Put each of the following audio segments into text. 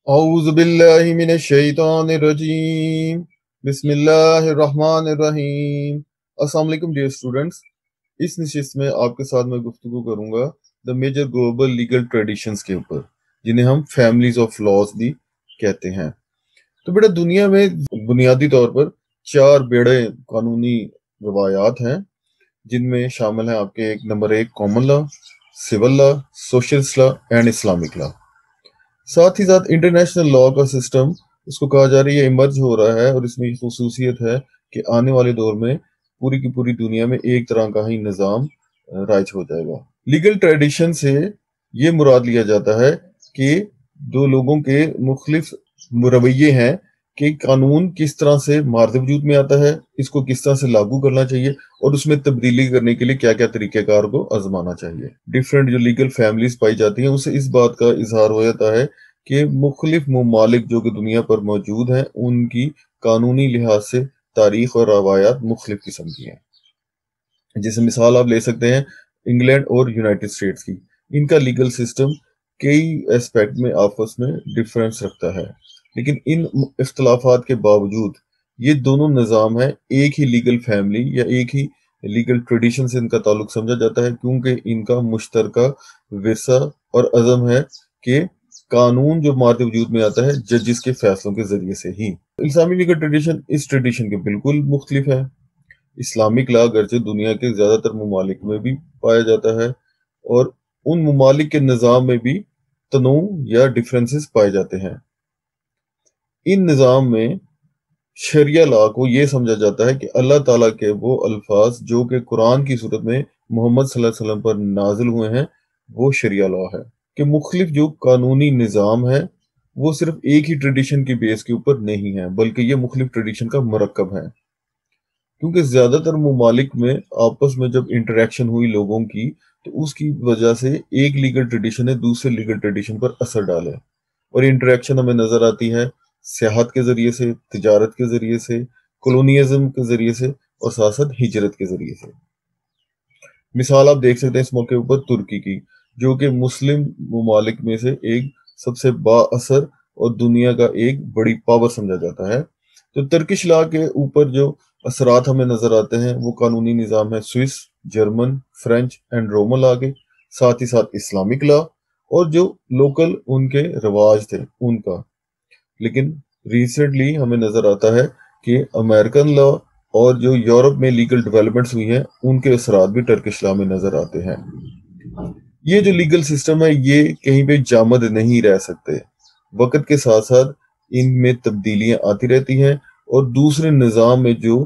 اعوذ باللہ من الشیطان الرجیم بسم اللہ الرحمن الرحیم۔ السلام علیکم ڈیئر اسٹوڈنٹس، اس نشست میں آپ کے ساتھ میں گفتگو کروں گا the major global legal traditions کے اوپر، جنہیں ہم فیملیز آف لاز بھی کہتے ہیں۔ تو بیٹا دنیا میں بنیادی طور پر 4 بڑے قانونی روایات ہیں، جن میں شامل ہیں آپ کے number 1 common law, civil law, socialist law and Islamic law. ساتھ ہی ساتھ انٹرنیشنل لا کا سسٹم اس کو کہا جا رہا ہے، یہ ایمرج ہو رہا ہے، اور اس میں یہ خصوصیت ہے کہ آنے والے دور میں پوری کی پوری دنیا میں ایک طرح کا ہی نظام رائج ہو جائے گا۔ لیگل ٹریڈیشن سے یہ مراد لیا جاتا ہے کہ دو لوگوں کے مختلف رویے ہیں کہ قانون کس طرح سے مارد وجود میں آتا ہے، اس کو کس طرح سے لاگو کرنا چاہیے، اور اس میں تبدیلی کرنے کے لیے کیا کیا طریقہ کار کو آزمانا چاہیے۔ ڈیفرنٹ جو لیگل فیملیز پائی جاتی ہیں، اس سے اس بات کا اظہار ہو جاتا ہے کہ مختلف ممالک جو کہ دنیا پر موجود ہیں، ان کی قانونی لحاظ سے تاریخ اور روایات مختلف قسم کی ہیں۔ جیسے مثال آپ لے سکتے ہیں انگلینڈ اور یونائٹڈ اسٹیٹس کی، ان کا لیگل سسٹم کئی اسپیکٹ میں آپس میں ڈفرینس رکھتا ہے، لیکن ان اختلافات کے باوجود یہ دونوں نظام ہیں ایک ہی لیگل فیملی یا ایک ہی لیگل ٹریڈیشن سے ان کا تعلق سمجھا جاتا ہے، کیونکہ ان کا مشترکہ ورثہ اور عزم ہے کہ قانون جو مارد وجود میں آتا ہے ججز کے فیصلوں کے ذریعے سے ہی۔ اسلامی لیگل ٹریڈیشن اس ٹریڈیشن کے بالکل مختلف ہے۔ اسلامک لا اگرچہ دنیا کے زیادہ تر ممالک میں بھی پایا جاتا ہے، اور ان ممالک کے نظام میں بھی تنوع یا ڈفرینسز پائے جاتے ہیں۔ ان نظام میں شریعہ لا کو یہ سمجھا جاتا ہے کہ اللہ تعالیٰ کے وہ الفاظ جو کہ قرآن کی صورت میں محمد صلی اللہ علیہ وسلم پر نازل ہوئے ہیں، وہ شریعہ لا ہے۔ کہ مختلف جو قانونی نظام ہے وہ صرف ایک ہی ٹریڈیشن کی بیس کے اوپر نہیں ہے، بلکہ یہ مختلف ٹریڈیشن کا مرکب ہے، کیونکہ زیادہ تر ممالک میں آپس میں جب انٹریکشن ہوئی لوگوں کی، تو اس کی وجہ سے ایک لیگل ٹریڈیشن نے دوسرے لیگل ٹریڈیشن پر اثر ڈالے، اور انٹریکشن ہمیں نظر آتی ہے سیاحت کے ذریعے سے، تجارت کے ذریعے سے، کولونیزم کے ذریعے سے، اور ساتھ ساتھ ہجرت کے ذریعے سے۔ مثال آپ دیکھ سکتے ہیں اس موقع اوپر ترکی کی، جو کہ مسلم ممالک میں سے ایک سب سے با اثر اور دنیا کا ایک بڑی پاور سمجھا جاتا ہے۔ تو ترکش لا کے اوپر جو اثرات ہمیں نظر آتے ہیں وہ قانونی نظام ہے Swiss, German, French and Roman law کے، ساتھ ہی ساتھ اسلامک لا، اور جو لوکل ان کے رواج تھے ان کا۔ لیکن ریسنٹلی ہمیں نظر آتا ہے کہ امریکن لا اور جو یورپ میں لیگل ڈیولپمنٹس ہوئی ہیں، ان کے اثرات بھی ٹرکش لا میں نظر آتے ہیں۔ یہ جو لیگل سسٹم ہے یہ کہیں پہ جامد نہیں رہ سکتے، وقت کے ساتھ ساتھ ان میں تبدیلیاں آتی رہتی ہیں، اور دوسرے نظام میں جو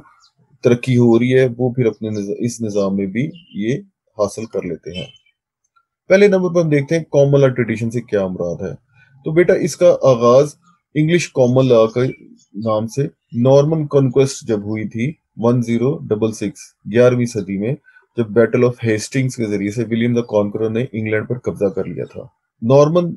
ترقی ہو رہی ہے وہ پھر اپنے اس نظام میں بھی یہ حاصل کر لیتے ہیں۔ پہلے نمبر پر ہم دیکھتے ہیں کامن لا ٹریڈیشن سے کیا مراد ہے۔ تو بیٹا اس کا آغاز انگلش کامن لا کے نام سے نارمن کنکویسٹ جب ہوئی تھی 1066 11ویں صدی میں، جب بیٹل آف ہیسٹنگز کے ذریعے سے ولیم دا کانکرر نے انگلینڈ پر قبضہ کر لیا تھا۔ نارمن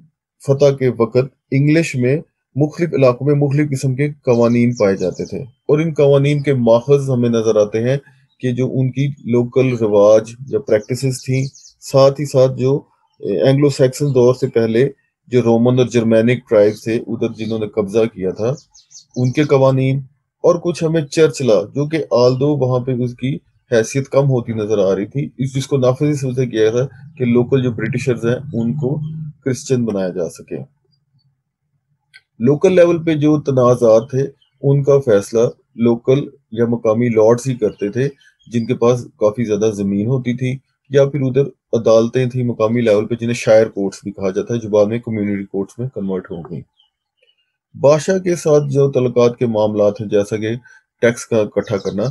فتح کے وقت انگلش میں مختلف علاقوں میں مختلف قسم کے قوانین پائے جاتے تھے، اور ان قوانین کے ماخذ ہمیں نظر آتے ہیں کہ جو ان کی لوکل رواج یا پریکٹسز تھیں، ساتھ ہی ساتھ جو اینگلو سیکسن دور سے پہلے جو رومن اور جرمینک ٹرائب تھے ادھر جنہوں نے قبضہ کیا تھا، ان کے قوانین، اور کچھ ہمیں چرچ لا جو کہ آلدو وہاں پہ اس کی حیثیت کم ہوتی نظر آ رہی تھی، اس جس کو نافذ اس وجہ سے کیا تھا کہ لوکل جو برٹشرز ہیں ان کو کرسچن بنایا جا سکے۔ لوکل لیول پہ جو تنازعات تھے ان کا فیصلہ لوکل یا مقامی لارڈز ہی کرتے تھے، جن کے پاس کافی زیادہ زمین ہوتی تھی، یا پھر ادھر عدالتیں تھیں مقامی لیول پہ جنہیں شائر کورٹس بھی کہا جاتا ہے، جو بعد میں کمیونٹی کورٹس میں کنورٹ ہو گئی۔ بادشاہ کے ساتھ جو تعلقات کے معاملات ہیں، جیسا کہ ٹیکس کا اکٹھا کرنا،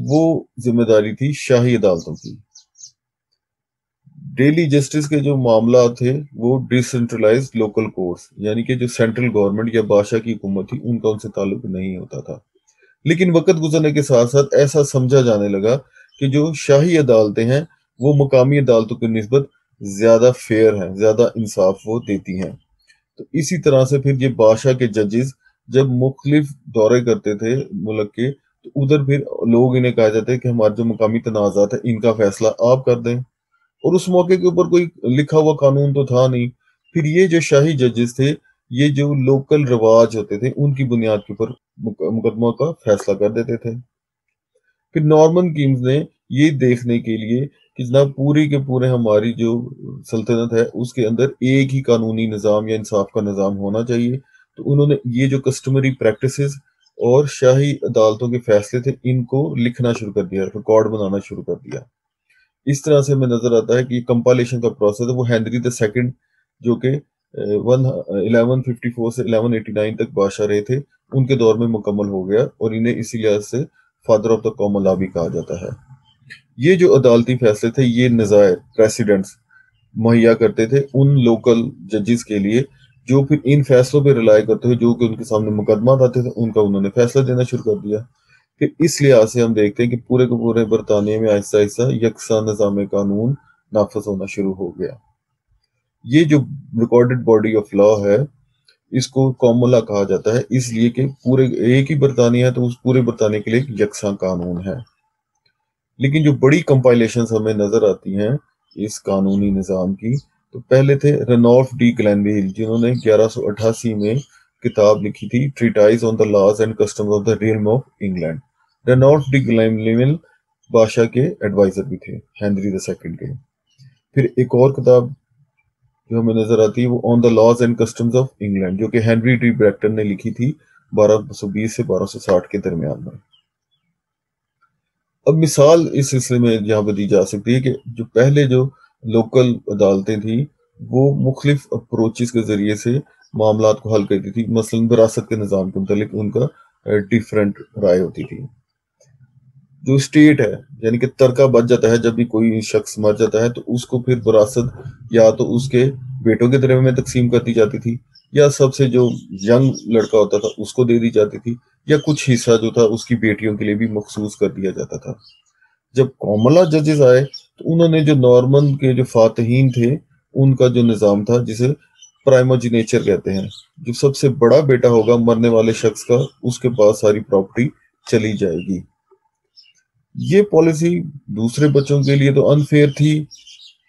وہ ذمہ داری تھی شاہی عدالتوں کی۔ ڈیلی جسٹس کے جو معاملات تھے وہ ڈیسنٹرلائزڈ لوکل کورٹس، یعنی کہ جو سینٹرل گورنمنٹ یا بادشاہ کی حکومت تھی ان کا ان سے تعلق نہیں ہوتا تھا۔ لیکن وقت گزرنے کے ساتھ ساتھ ایسا سمجھا جانے لگا کہ جو شاہی عدالتیں ہیں وہ مقامی عدالتوں کی نسبت زیادہ فیئر ہیں، زیادہ انصاف وہ دیتی ہیں۔ تو اسی طرح سے پھر یہ بادشاہ کے ججز جب مختلف دورے کرتے تھے ملک کے، تو ادھر پھر لوگ انہیں کہا جاتا ہے کہ ہمارے جو مقامی تنازعات ہیں ان کا فیصلہ آپ کر دیں، اور اس موقع کے اوپر کوئی لکھا ہوا قانون تو تھا نہیں۔ پھر یہ جو شاہی ججز تھے یہ جو لوکل رواج ہوتے تھے ان کی بنیاد کے اوپر مقدموں کا فیصلہ کر دیتے تھے۔ پھر نارمن کینگز نے یہ دیکھنے کے لیے کہ جناب پوری کے پورے ہماری جو سلطنت ہے اس کے اندر ایک ہی قانونی نظام یا انصاف کا نظام ہونا چاہیے، تو انہوں نے یہ جو کسٹمری پریکٹسز اور شاہی عدالتوں کے فیصلے تھے ان کو لکھنا شروع کر دیا، ریکارڈ بنانا شروع کر دیا۔ اس طرح سے ہمیں نظر آتا ہے کہ یہ کمپائلیشن کا پروسیس ہے وہ ہنری دا سیکنڈ جو کہ 1154 سے 1189 تک بادشاہ رہے تھے ان کے دور میں مکمل ہو گیا، اور انہیں اسی لحاظ سے father of the common law بھی کہا جاتا ہے۔ یہ جو عدالتی فیصلے تھے یہ نظائر پریسیڈنٹس مہیا کرتے تھے ان لوکل ججز کے لیے، جو پھر ان فیصلوں پہ رلائے کرتے ہوئے جو کہ ان کے سامنے مقدمات آتے تھے ان کا انہوں نے فیصلہ دینا شروع کر دیا۔ پھر اس لحاظ سے ہم دیکھتے ہیں کہ پورے کے پورے برطانیہ میں آہستہ آہستہ یکساں نظام قانون نافذ ہونا شروع ہو گیا۔ یہ جو ریکارڈڈ باڈی آف لا ہے اس کو کامن لا کہا جاتا ہے، اس لیے کہ پورے ایک ہی برطانیہ ہے تو اس پورے برطانیہ کے لیے ایک یکساں قانون ہے۔ لیکن جو بڑی کمپائلیشنز ہمیں نظر آتی ہیں اس قانونی نظام کی، تو پہلے تھے رینولف ڈی گلینویل جنہوں نے 1188 میں کتاب لکھی تھی treatise on the laws and customs of the realm of England. Ranulf de Glanvill بادشاہ کے ایڈوائزر بھی تھے ہنری دا سیکنڈ کے۔ پھر ایک اور کتاب جو ہمیں نظر آتی ہے وہ on the laws and customs of England جو کہ ہنری ڈی بریکٹن نے لکھی تھی 1220 سے 1260 کے درمیان میں۔ اب مثال اس سلسلے میں یہاں پہ دی جا سکتی ہے کہ جو پہلے جو لوکل عدالتیں تھیں وہ مختلف اپروچز کے ذریعے سے معاملات کو حل کرتی تھی، مثلا وراثت کے نظام کے متعلق ان کا ڈیفرنٹ رائے ہوتی تھی۔ جو اسٹیٹ ہے یعنی کہ ترکہ بچ جاتا ہے، جب بھی کوئی شخص مر جاتا ہے تو اس کو پھر وراثت یا تو اس کے بیٹوں کے درمیان میں تقسیم کر دی جاتی تھی، یا سب سے جو ینگ لڑکا ہوتا تھا اس کو دے دی جاتی تھی، یا کچھ حصہ جو تھا اس کی بیٹیوں کے لیے بھی مخصوص کر دیا جاتا تھا۔ جب کامن لا ججز آئے تو انہوں نے جو نارمن کے جو فاتحین تھے ان کا جو نظام تھا جسے پرائموجینیچر کہتے ہیں، جو سب سے بڑا بیٹا ہوگا مرنے والے شخص کا اس کے پاس ساری پراپرٹی چلی جائے گی۔ یہ پالیسی دوسرے بچوں کے لیے تو انفیئر تھی،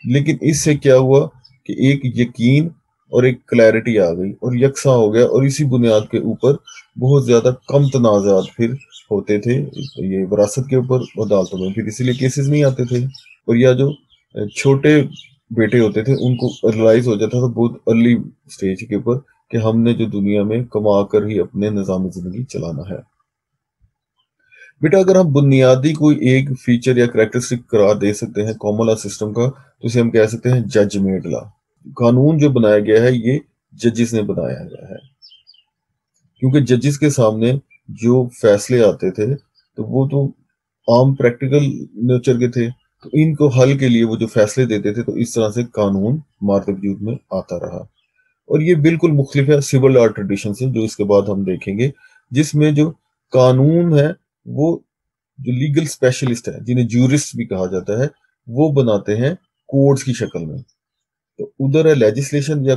لیکن اس سے کیا ہوا کہ ایک یقین اور ایک کلیئرٹی آ گئی اور یکساں ہو گیا، اور اسی بنیاد کے اوپر بہت زیادہ کم تنازعات پھر ہوتے تھے یہ وراثت کے اوپر عدالتوں میں، پھر اسی لیے کیسز نہیں آتے تھے۔ اور یا جو چھوٹے بیٹے ہوتے تھے ان کو ریلائز ہو جاتا تھا بہت ارلی سٹیج کے اوپر کہ ہم نے جو دنیا میں کما کر ہی اپنے نظام زندگی چلانا ہے۔ بیٹا اگر ہم بنیادی کوئی ایک فیچر یا کریکٹرسٹک قرار دے سکتے ہیں کامن لا سسٹم کا تو اسے ہم کہہ سکتے ہیں جج میڈ لا۔ قانون جو بنایا گیا ہے یہ ججز نے بنایا گیا ہے، کیونکہ ججز کے سامنے جو فیصلے آتے تھے تو وہ تو عام پریکٹیکل نیچر کے تھے، تو ان کو حل کے لیے وہ جو فیصلے دیتے تھے تو اس طرح سے قانون مارد وجود میں آتا رہا۔ اور یہ بالکل مختلف ہے سول لا ٹریڈیشن سے جو اس کے بعد ہم دیکھیں گے، جس میں جو قانون ہے وہ جو لیگل اسپیشلسٹ ہے جنہیں جورسٹ بھی کہا جاتا ہے وہ بناتے ہیں کوڈز کی شکل میں۔ تو ادھر ہے لیجسلیشن یا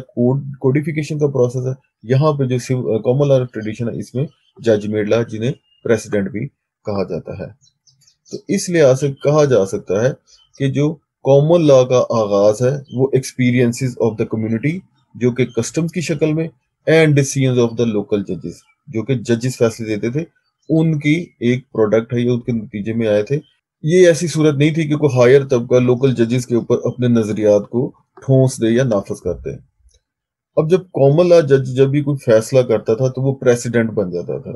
کوڈیفیکیشن کا پروسیس ہے، یہاں پہ جو کامن لا ٹریڈیشن ہے اس میں جج میڈ لا جنہیں پریسیڈنٹ بھی کہا جاتا ہے۔ تو اس لحاظ سے کہا جا سکتا ہے کہ جو کامن لا کا آغاز ہے وہ ایکسپیرینسز آف دا کمیونٹی جو کہ کسٹمز کی شکل میں، and decisions of the local ججز جو کہ ججز فیصلے دیتے تھے ان کی ایک پروڈکٹ ہے، یہ ان کے نتیجے میں آئے تھے۔ یہ ایسی صورت نہیں تھی کہ کوئی ہائر طبقہ لوکل ججز کے اوپر اپنے نظریات کو ٹھونس دے یا نافذ کرتے۔ اب جب کامن لا جج جب بھی کوئی فیصلہ کرتا تھا تو وہ پریسیڈنٹ بن جاتا تھا،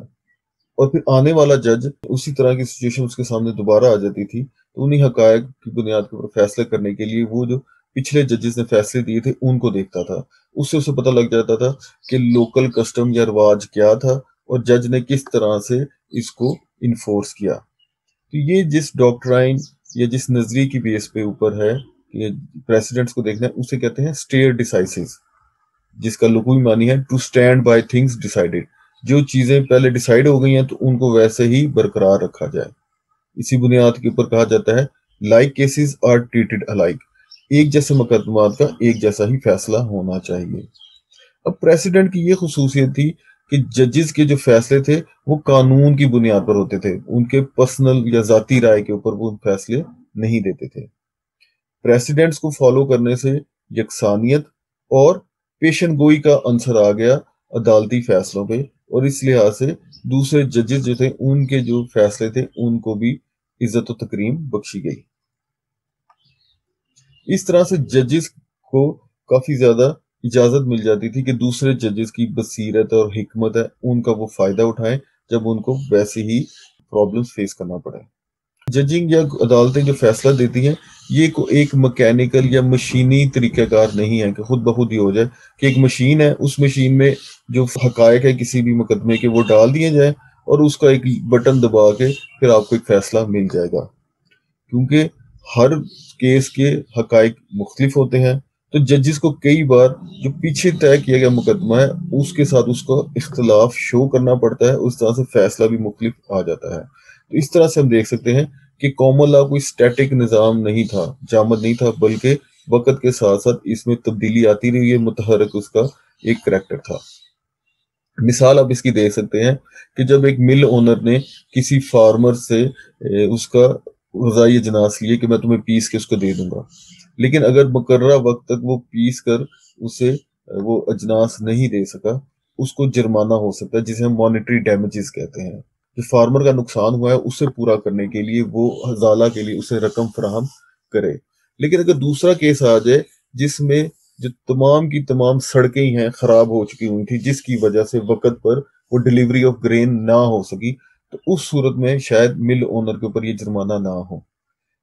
اور پھر آنے والا جج اسی طرح کی سچویشن اس کے سامنے دوبارہ آ جاتی تھی تو انہی حقائق کی بنیاد کے اوپر فیصلے کرنے کے لیے وہ جو پچھلے ججز نے فیصلے دیے تھے ان کو دیکھتا تھا، اس سے اسے پتہ لگ جاتا تھا کہ لوکل کسٹم یا رواج کیا تھا اور جج نے کس طرح سے اس کو انفورس کیا۔ تو یہ جس ڈاکٹرائن یا جس نظریے کی بیس پہ اوپر ہے کہ پریسیڈنٹس کو دیکھنا ہے اسے کہتے ہیں اسٹیئر ڈیسائسز، جس کا لغوی معنی ہے to stand by things decided, جو چیزیں پہلے ڈیسائیڈ ہو گئی ہیں تو ان کو ویسے ہی برقرار رکھا جائے۔ اسی بنیاد کے اوپر کہا جاتا ہے like cases are treated alike, ایک جیسے مقدمات کا ایک جیسا ہی فیصلہ ہونا چاہیے۔ اب پریسیڈنٹ کی یہ خصوصیت تھی کہ ججز کے جو فیصلے تھے وہ قانون کی بنیاد پر ہوتے تھے، ان کے پرسنل یا ذاتی رائے کے اوپر وہ فیصلے نہیں دیتے تھے۔ پریسیڈنٹس کو فالو کرنے سے یکسانیت اور پیشن گوئی کا عنصر آ گیا، عدالتی فیصلوں پہ، اور اس لحاظ سے دوسرے ججز جو تھے ان کے جو فیصلے تھے ان کو بھی عزت و تکریم بخشی گئی۔ اس طرح سے ججز کو کافی زیادہ اجازت مل جاتی تھی کہ دوسرے ججز کی بصیرت اور حکمت ہے ان کا وہ فائدہ اٹھائیں جب ان کو ویسے ہی پرابلمس فیس کرنا پڑے۔ ججنگ یا عدالتیں جو فیصلہ دیتی ہیں یہ ایک مکینیکل یا مشینی طریقہ کار نہیں ہے کہ خود بخود ہی ہو جائے، کہ ایک مشین ہے، اس مشین میں جو حقائق ہے کسی بھی مقدمے کے وہ ڈال دیے جائیں اور اس کا ایک بٹن دبا کے پھر آپ کو ایک فیصلہ مل جائے گا، کیونکہ ہر کیس کے حقائق مختلف ہوتے ہیں۔ تو ججز کو کئی بار جو پیچھے طے کیا گیا مقدمہ ہے اس کے ساتھ اس کو اختلاف شو کرنا پڑتا ہے، اس طرح سے فیصلہ بھی مختلف آ جاتا ہے۔ تو اس طرح سے ہم دیکھ سکتے ہیں کہ کامن لا کوئی اسٹیٹک نظام نہیں تھا، جامد نہیں تھا، بلکہ وقت کے ساتھ ساتھ اس میں تبدیلی آتی رہی ہے، متحرک اس کا ایک کریکٹر تھا۔ مثال آپ اس کی دیکھ سکتے ہیں کہ جب ایک مل اونر نے کسی فارمر سے اس کا غذائی اجناس لیے کہ میں تمہیں پیس کے اس کو دے دوں گا، لیکن اگر مقررہ وقت تک وہ پیس کر اسے وہ اجناس نہیں دے سکا، اس کو جرمانہ ہو سکتا ہے جسے ہم مانیٹری ڈیمیجز کہتے ہیں۔ جو فارمر کا نقصان ہوا ہے اسے پورا کرنے کے لیے وہ ازالہ کے لیے اسے رقم فراہم کرے۔ لیکن اگر دوسرا کیس آ جائے جس میں جو تمام کی تمام سڑکیں ہی ہیں خراب ہو چکی ہوئی تھی جس کی وجہ سے وقت پر وہ ڈیلیوری آف گرین نہ ہو سکی، تو اس صورت میں شاید مل اونر کے اوپر یہ جرمانہ نہ ہو۔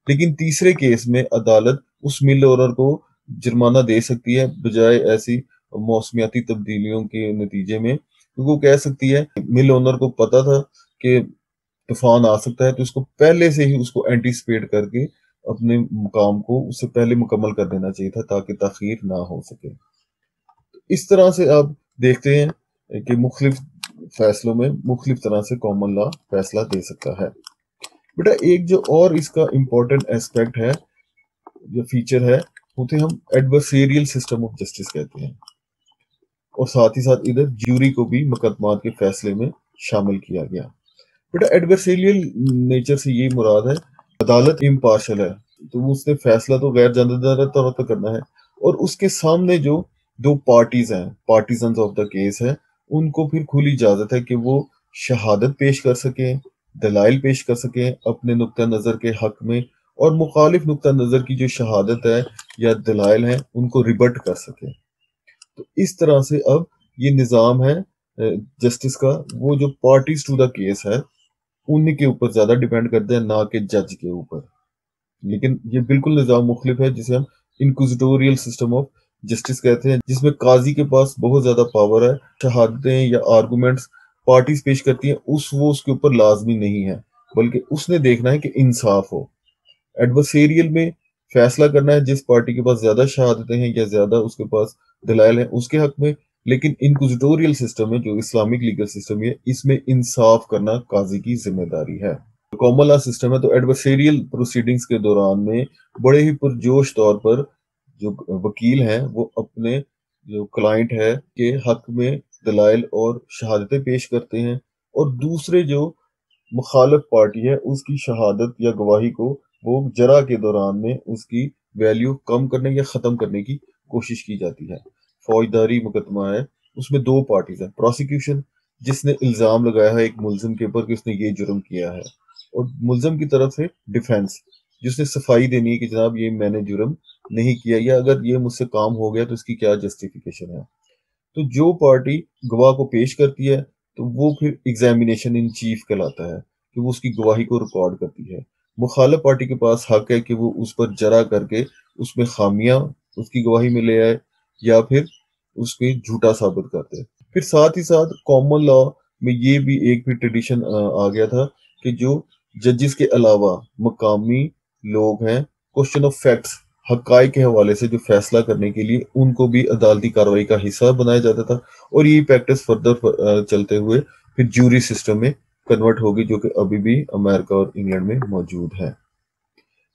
لیکن تیسرے کیس میں عدالت اس مل اونر کو جرمانہ دے سکتی ہے بجائے ایسی موسمیاتی تبدیلیوں کے نتیجے میں، کیونکہ وہ کہہ سکتی ہے مل اونر کو پتا تھا کہ طوفان آ سکتا ہے تو اس کو پہلے سے ہی اس کو اینٹیسپیٹ کر کے اپنے مقام کو اس سے پہلے مکمل کر دینا چاہیے تھا تاکہ تاخیر نہ ہو سکے۔ اس طرح سے آپ دیکھتے ہیں کہ مختلف فیصلوں میں مختلف طرح سے کامن لا فیصلہ دے سکتا ہے۔ بیٹا ایک جو اور اس کا امپورٹنٹ ایسپیکٹ ہے یا فیچر ہے اسے ہم ایڈورسیریل سسٹم آف جسٹس کہتے ہیں، اور ساتھ ہی ساتھ ادھر جیوری کو بھی مقدمات کے فیصلے میں شامل کیا گیا۔ بیٹا ایڈورسیریل نیچر سے یہ مراد ہے عدالت امپارشل ہے، تو اس نے فیصلہ تو غیر جانبدارانہ طور پر کرنا ہے، اور اس کے سامنے جو دو پارٹیز ہیں، پارٹیزنز آف دا کیس ہیں، ان کو پھر کھلی اجازت ہے کہ وہ شہادت پیش کر سکیں، دلائل پیش کر سکیں اپنے نقطہ نظر کے حق میں، اور مخالف نقطہ نظر کی جو شہادت ہے یا دلائل ہیں ان کو ریبٹ کر سکیں۔ تو اس طرح سے اب یہ نظام ہے جسٹس کا، وہ جو پارٹیز ٹو دا کیس ہے ان کے اوپر زیادہ ڈیپینڈ کرتے ہیں نہ کہ جج کے اوپر۔ لیکن یہ بالکل نظام مختلف ہے جسے ہم انکوزیٹوریل سسٹم آف جسٹس کہتے ہیں، جس میں قاضی کے پاس بہت زیادہ پاور ہے، شہادتیں یا آرگومنٹس پارٹیز پیش کرتی ہیں وہ اس کے اوپر لازمی نہیں ہے، بلکہ اس نے دیکھنا ہے کہ انصاف ہو۔ ایڈورسیریل میں فیصلہ کرنا ہے جس پارٹی کے پاس زیادہ شہادتیں ہیں یا زیادہ اس کے پاس دلائل ہیں اس کے حق میں، لیکن انکوزیٹوریل سسٹم ہے جو اسلامک لیگل سسٹم ہے، اس میں انصاف کرنا قاضی کی ذمہ داری ہے۔ کامن لا سسٹم ہے تو ایڈورسیریل پروسیڈنگز کے دوران میں بڑے ہی پرجوش طور پر جو وکیل ہیں وہ اپنے جو کلائنٹ ہے کے حق میں دلائل اور شہادتیں پیش کرتے ہیں، اور دوسرے جو مخالف پارٹی ہے اس کی شہادت یا گواہی کو وہ جرا کے دوران میں اس کی ویلیو کم کرنے یا ختم کرنے کی کوشش کی جاتی ہے۔ فوجداری مقدمہ ہے، اس میں دو پارٹیز ہیں، پروسیکیوشن جس نے الزام لگایا ہے ایک ملزم کے اوپر کہ اس نے یہ جرم کیا ہے، اور ملزم کی طرف سے ڈیفینس جس نے صفائی دینی ہے کہ جناب یہ میں نے جرم نہیں کیا، یا اگر یہ مجھ سے کام ہو گیا تو اس کی کیا جسٹیفیکیشن ہے۔ تو جو پارٹی گواہ کو پیش کرتی ہے تو وہ پھر ایگزامینیشن ان چیف کہلاتا ہے کہ وہ اس کی گواہی کو ریکارڈ کرتی ہے۔ مخالف پارٹی کے پاس حق ہے کہ وہ اس پر جرا کر کے اس میں خامیاں اس کی گواہی میں لے آئے یا پھر اس میں جھوٹا ثابت کر دے۔ پھر ساتھ ہی ساتھ کامن لا میں یہ بھی ایک بھی ٹریڈیشن آ گیا تھا کہ جو ججز کے علاوہ مقامی لوگ ہیں کوشچن آف فیکٹس حقائق کے حوالے سے جو فیصلہ کرنے کے لیے ان کو بھی عدالتی کارروائی کا حصہ بنایا جاتا تھا، اور یہ پریکٹس فردر چلتے ہوئے پھر جیوری سسٹم میں کنورٹ ہوگی جو کہ ابھی بھی امریکہ اور انگلینڈ میں موجود ہے۔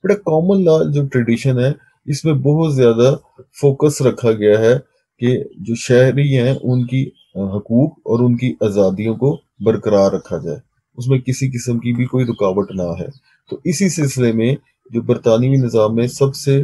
بڑا کامن لا جو ٹریڈیشن ہے اس میں بہت زیادہ فوکس رکھا گیا ہے کہ جو شہری ہیں ان کی حقوق اور ان کی آزادیوں کو برقرار رکھا جائے، اس میں کسی قسم کی بھی کوئی رکاوٹ نہ ہے۔ تو اسی سلسلے میں جو برطانوی نظام میں سب سے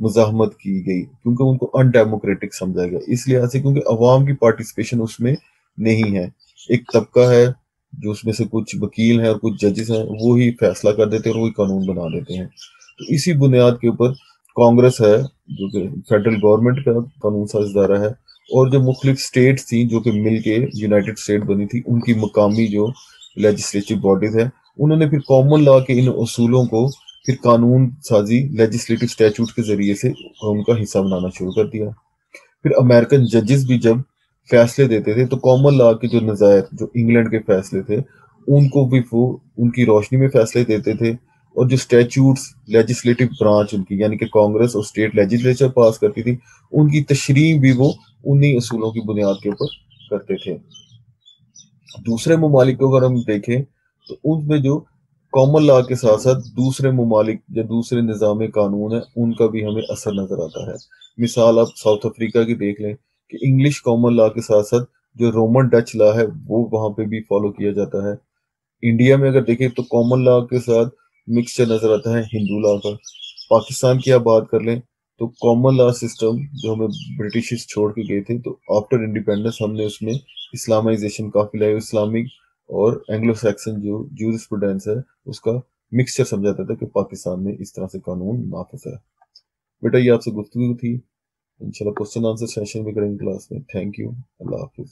مزاحمت کی گئی کیونکہ ان کو ان ڈیموکریٹک سمجھا گیا، اس لحاظ سے کیونکہ عوام کی پارٹیسپیشن اس میں نہیں ہے۔ ایک طبقہ ہے جو اس میں سے کچھ وکیل ہیں اور کچھ ججز ہیں، وہی فیصلہ کر دیتے ہیں اور وہی قانون بنا دیتے ہیں۔ تو اسی بنیاد کے اوپر کانگریس ہے جو کہ فیڈرل گورنمنٹ کا قانون ساز ادارہ ہے، اور جو مختلف سٹیٹس تھیں جو کہ مل کے یونائٹڈ اسٹیٹ بنی تھی، ان کی مقامی جو لیجسلیٹو باڈیز ہیں، انہوں نے پھر کامن لا کے ان اصولوں کو پھر قانون سازی لیجسلیٹو اسٹیچوٹ کے ذریعے سے ان کا حصہ بنانا شروع کر دیا۔ پھر امریکن ججز بھی جب فیصلے دیتے تھے تو کامن لا کے جو نظائر جو انگلینڈ کے فیصلے تھے ان کو بھی وہ ان کی روشنی میں فیصلے دیتے تھے، اور جو اسٹیچوٹس لیجسلیٹو برانچ ان کی یعنی کہ کانگریس اور اسٹیٹ لیجسلیچر پاس کرتی تھی، ان کی تشریح بھی وہ انہی اصولوں کی بنیاد کے اوپر کرتے تھے۔ دوسرے ممالک کو اگر ہم دیکھیں تو ان میں جو کامن لا کے ساتھ ساتھ دوسرے ممالک یا دوسرے نظام قانون ہیں ان کا بھی ہمیں اثر نظر آتا ہے۔ مثال آپ ساؤتھ افریقہ کی دیکھ لیں کہ انگلش کامن لا کے ساتھ ساتھ جو رومن ڈچ لا ہے وہ وہاں پہ بھی فالو کیا جاتا ہے۔ انڈیا میں اگر دیکھیں تو کامن لا کے ساتھ مکسچر نظر آتا ہے ہندو لا کا۔ پاکستان کی آپ بات کر لیں تو کامن لا سسٹم جو ہمیں برٹشز چھوڑ کے گئے تھے، تو آفٹر انڈیپینڈنس ہم نے اس میں اسلامائزیشن کافی لائی، اسلامک اور اینگلو سیکسن جو جورسپروڈنس ہے اس کا مکسچر سمجھاتا تھا کہ پاکستان میں اس طرح سے قانون نافذ ہے۔ بیٹا یہ آپ سے گفتگو تھی، انشاءاللہ کوسچن آنسر سیشن بھی کریں گے کلاس میں۔ تھینک یو، اللہ حافظ۔